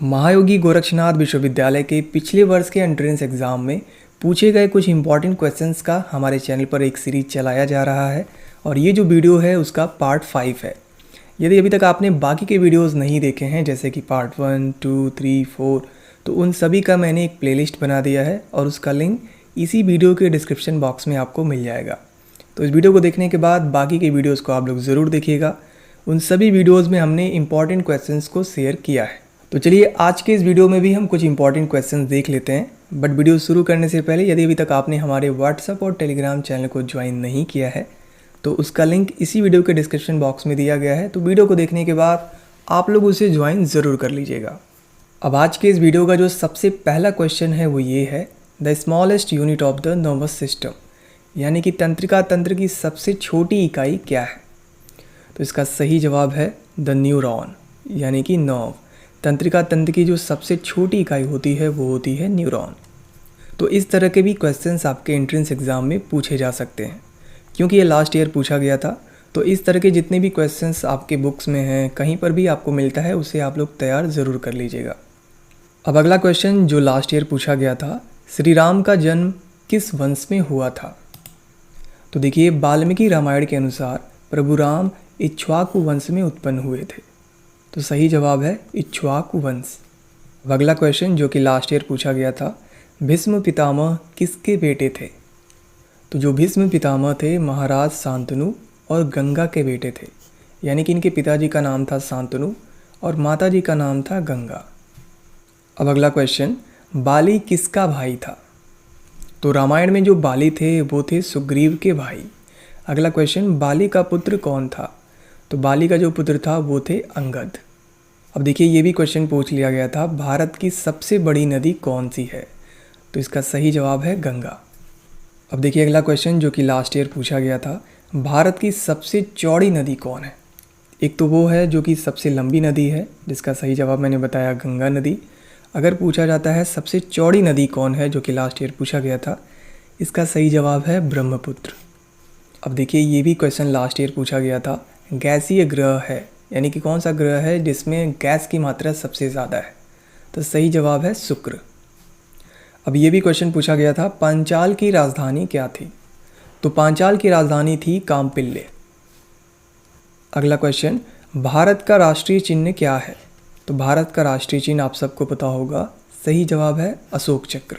महायोगी गोरक्षनाथ विश्वविद्यालय के पिछले वर्ष के एंट्रेंस एग्ज़ाम में पूछे गए कुछ इंपॉर्टेंट क्वेश्चंस का हमारे चैनल पर एक सीरीज चलाया जा रहा है और ये जो वीडियो है उसका पार्ट 5 है। यदि अभी तक आपने बाकी के वीडियोस नहीं देखे हैं जैसे कि पार्ट 1, 2, 3, 4 तो उन सभी का मैंने एक प्लेलिस्ट बना दिया है और उसका लिंक इसी वीडियो के डिस्क्रिप्शन बॉक्स में आपको मिल जाएगा। तो इस वीडियो को देखने के बाद बाकी के वीडियोज़ को आप लोग ज़रूर देखिएगा। उन सभी वीडियोज़ में हमने इंपॉर्टेंट क्वेश्चंस को शेयर किया है। तो चलिए आज के इस वीडियो में भी हम कुछ इंपॉर्टेंट क्वेश्चंस देख लेते हैं। बट वीडियो शुरू करने से पहले यदि अभी तक आपने हमारे व्हाट्सएप और टेलीग्राम चैनल को ज्वाइन नहीं किया है तो उसका लिंक इसी वीडियो के डिस्क्रिप्शन बॉक्स में दिया गया है। तो वीडियो को देखने के बाद आप लोग उसे ज्वाइन ज़रूर कर लीजिएगा। अब आज के इस वीडियो का जो सबसे पहला क्वेश्चन है वो ये है, the smallest unit of the nervous system, यानी कि तंत्रिका तंत्र की सबसे छोटी इकाई क्या है। तो इसका सही जवाब है द न्यूरॉन, यानी कि नर्व। तंत्रिका तंत्र की जो सबसे छोटी इकाई होती है वो होती है न्यूरॉन। तो इस तरह के भी क्वेश्चंस आपके एंट्रेंस एग्ज़ाम में पूछे जा सकते हैं क्योंकि ये लास्ट ईयर पूछा गया था। तो इस तरह के जितने भी क्वेश्चंस आपके बुक्स में हैं, कहीं पर भी आपको मिलता है, उसे आप लोग तैयार ज़रूर कर लीजिएगा। अब अगला क्वेश्चन जो लास्ट ईयर पूछा गया था, श्री राम का जन्म किस वंश में हुआ था। तो देखिए, वाल्मीकि रामायण के अनुसार प्रभु राम इक्ष्वाकु वंश में उत्पन्न हुए थे। तो सही जवाब है इक्ष्वाकु वंश। अब अगला क्वेश्चन जो कि लास्ट ईयर पूछा गया था, भीष्म पितामह किसके बेटे थे। तो जो भीष्म पितामह थे महाराज शांतनु और गंगा के बेटे थे, यानी कि इनके पिताजी का नाम था शांतनु और माताजी का नाम था गंगा। अब अगला क्वेश्चन, बाली किसका भाई था। तो रामायण में जो बाली थे वो थे सुग्रीव के भाई। अगला क्वेश्चन, बाली का पुत्र कौन था। तो बाली का जो पुत्र था वो थे अंगद। अब देखिए, ये भी क्वेश्चन पूछ लिया गया था, भारत की सबसे बड़ी नदी कौन सी है। तो इसका सही जवाब है गंगा। अब देखिए अगला क्वेश्चन जो कि लास्ट ईयर पूछा गया था, भारत की सबसे चौड़ी नदी कौन है। एक तो वो है जो कि सबसे लंबी नदी है, जिसका सही जवाब मैंने बताया गंगा नदी। अगर पूछा जाता है सबसे चौड़ी नदी कौन है, जो कि लास्ट ईयर पूछा गया था, इसका सही जवाब है ब्रह्मपुत्र। अब देखिए, ये भी क्वेश्चन लास्ट ईयर पूछा गया था, गैसीय ग्रह है, यानी कि कौन सा ग्रह है जिसमें गैस की मात्रा सबसे ज़्यादा है। तो सही जवाब है शुक्र। अब ये भी क्वेश्चन पूछा गया था, पांचाल की राजधानी क्या थी। तो पांचाल की राजधानी थी काम्पिल्ले। अगला क्वेश्चन, भारत का राष्ट्रीय चिन्ह क्या है। तो भारत का राष्ट्रीय चिन्ह आप सबको पता होगा, सही जवाब है अशोक चक्र।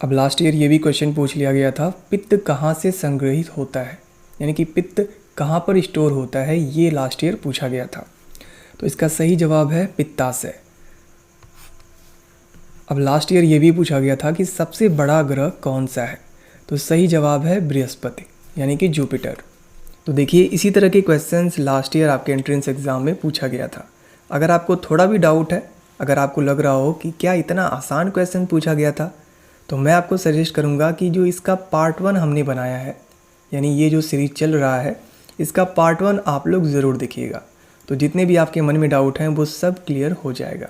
अब लास्ट ईयर ये भी क्वेश्चन पूछ लिया गया था, पित्त कहाँ से संग्रहित होता है, यानी कि पित्त कहाँ पर स्टोर होता है, ये लास्ट ईयर पूछा गया था। तो इसका सही जवाब है पित्ताशय। अब लास्ट ईयर ये भी पूछा गया था कि सबसे बड़ा ग्रह कौन सा है। तो सही जवाब है बृहस्पति, यानी कि जुपिटर। तो देखिए, इसी तरह के क्वेश्चंस लास्ट ईयर आपके एंट्रेंस एग्ज़ाम में पूछा गया था। अगर आपको थोड़ा भी डाउट है, अगर आपको लग रहा हो कि क्या इतना आसान क्वेश्चन पूछा गया था, तो मैं आपको सजेस्ट करूँगा कि जो इसका पार्ट 1 हमने बनाया है, यानी ये जो सीरीज चल रहा है, इसका पार्ट 1 आप लोग ज़रूर देखिएगा। तो जितने भी आपके मन में डाउट हैं वो सब क्लियर हो जाएगा।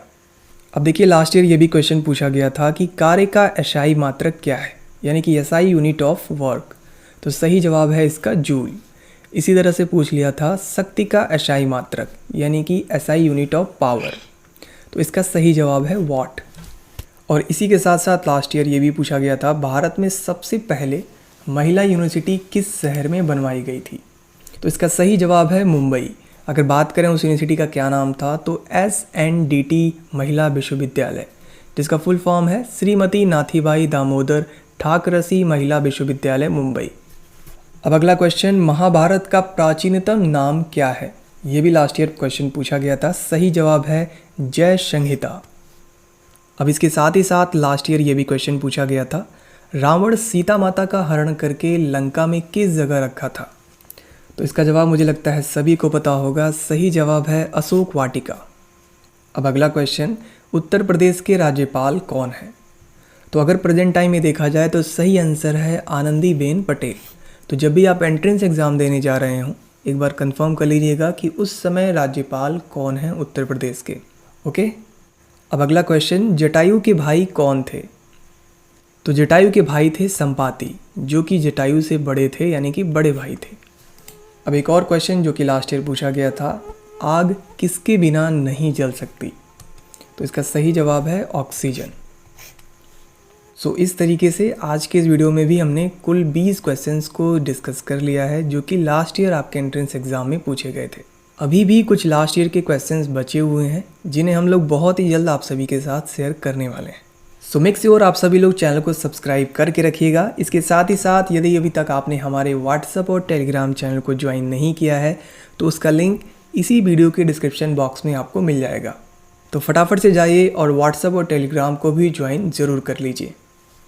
अब देखिए, लास्ट ईयर ये भी क्वेश्चन पूछा गया था कि कार्य का एसआई मात्रक क्या है, यानी कि एसआई यूनिट ऑफ वर्क। तो सही जवाब है इसका जूल। इसी तरह से पूछ लिया था शक्ति का एसआई मात्रक, यानी कि एसआई यूनिट ऑफ पावर। तो इसका सही जवाब है वॉट। और इसी के साथ साथ लास्ट ईयर ये भी पूछा गया था, भारत में सबसे पहले महिला यूनिवर्सिटी किस शहर में बनवाई गई थी। तो इसका सही जवाब है मुंबई। अगर बात करें उस यूनिवर्सिटी का क्या नाम था, तो SNDT महिला विश्वविद्यालय, जिसका फुल फॉर्म है श्रीमती नाथीबाई दामोदर ठाकरसी महिला विश्वविद्यालय मुंबई। अब अगला क्वेश्चन, महाभारत का प्राचीनतम नाम क्या है। ये भी लास्ट ईयर क्वेश्चन पूछा गया था। सही जवाब है जय संहिता। अब इसके साथ ही साथ लास्ट ईयर ये भी क्वेश्चन पूछा गया था, रावण सीता माता का हरण करके लंका में किस जगह रखा था। तो इसका जवाब मुझे लगता है सभी को पता होगा, सही जवाब है अशोक वाटिका। अब अगला क्वेश्चन, उत्तर प्रदेश के राज्यपाल कौन हैं। तो अगर प्रेजेंट टाइम में देखा जाए तो सही आंसर है आनंदीबेन पटेल। तो जब भी आप एंट्रेंस एग्ज़ाम देने जा रहे हों, एक बार कंफर्म कर लीजिएगा कि उस समय राज्यपाल कौन हैं उत्तर प्रदेश के। ओके। अब अगला क्वेश्चन, जटायु के भाई कौन थे। तो जटायु के भाई थे संपाति, जो कि जटायु से बड़े थे, यानी कि बड़े भाई थे। अब एक और क्वेश्चन जो कि लास्ट ईयर पूछा गया था, आग किसके बिना नहीं जल सकती। तो इसका सही जवाब है ऑक्सीजन। सो इस तरीके से आज के इस वीडियो में भी हमने कुल 20 क्वेश्चंस को डिस्कस कर लिया है जो कि लास्ट ईयर आपके एंट्रेंस एग्ज़ाम में पूछे गए थे। अभी भी कुछ लास्ट ईयर के क्वेश्चंस बचे हुए हैं जिन्हें हम लोग बहुत ही जल्द आप सभी के साथ शेयर करने वाले हैं। सो मेक श्योर आप सभी लोग चैनल को सब्सक्राइब करके रखिएगा। इसके साथ ही साथ यदि अभी तक आपने हमारे व्हाट्सएप और टेलीग्राम चैनल को ज्वाइन नहीं किया है तो उसका लिंक इसी वीडियो के डिस्क्रिप्शन बॉक्स में आपको मिल जाएगा। तो फटाफट से जाइए और व्हाट्सएप और टेलीग्राम को भी ज्वाइन ज़रूर कर लीजिए।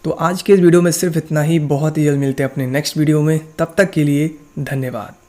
तो आज के इस वीडियो में सिर्फ इतना ही। बहुत ही जल्द मिलते हैं अपने नेक्स्ट वीडियो में। तब तक के लिए धन्यवाद।